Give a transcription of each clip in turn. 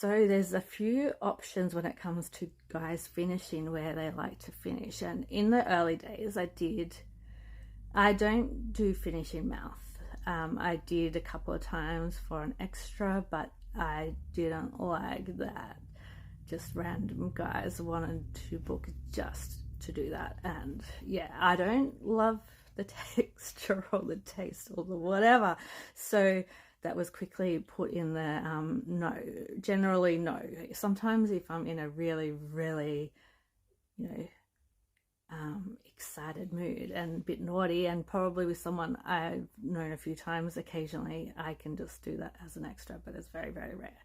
So there's a few options when it comes to guys finishing where they like to finish. And in the early days, I don't do finishing mouth. I did a couple of times for an extra, but I didn't like that. Just random guys wanted to book just to do that. And yeah, I don't love the texture or the taste or the whatever. So that was quickly put in the no, generally no. Sometimes if I'm in a really, really, excited mood and a bit naughty, and probably with someone I've known a few times, occasionally I can just do that as an extra, but it's very, very rare.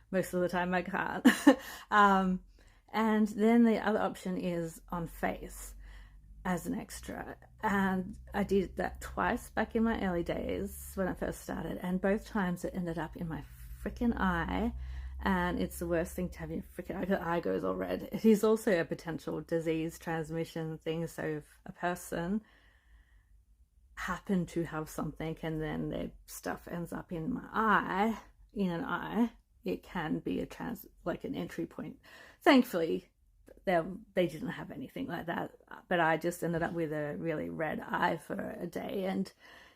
Most of the time I can't. And then the other option is on face as an extra. And I did that twice back in my early days when I first started. And both times it ended up in my freaking eye. And it's the worst thing to have your freaking eye goes all red. It is also a potential disease transmission thing. So if a person happened to have something and then their stuff ends up in my eye, in an eye, it can be an entry point. Thankfully, they didn't have anything like that, but I just ended up with a really red eye for a day. And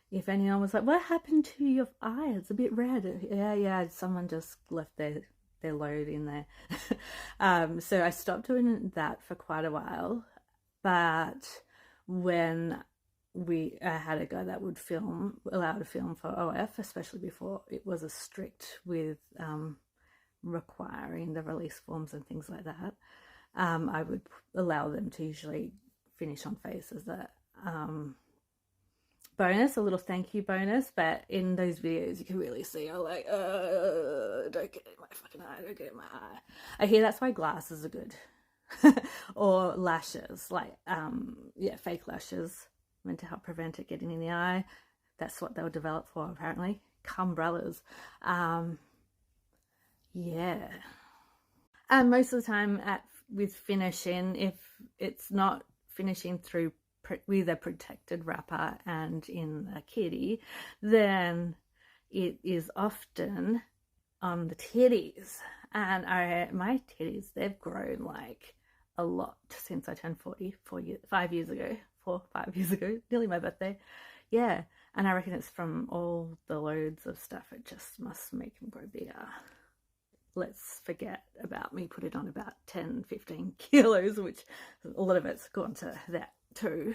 if anyone was like, what happened to your eye? It's a bit red. Yeah, someone just left their load in there. So I stopped doing that for quite a while. But when I had a guy that would allow to film for OF, especially before it was a strict with requiring the release forms and things like that, I would allow them to usually finish on face as a bonus, a little thank you bonus. But in those videos you can really see I'm like, don't get it in my fucking eye, don't get it in my eye. I hear that's why glasses are good. Or lashes, fake lashes, meant to help prevent it getting in the eye. That's what they were developed for, apparently. Cumbrellas. Yeah. And most of the time with finishing, if it's not finishing through with a protected wrapper and in a kitty, then it is often on the titties. And my titties, they've grown like a lot since I turned 40 5 years ago, nearly my birthday. Yeah, and I reckon it's from all the loads of stuff. It just must make them grow bigger. Let's forget about me putting on about 10-15 kilos, which a lot of it's gone to that too.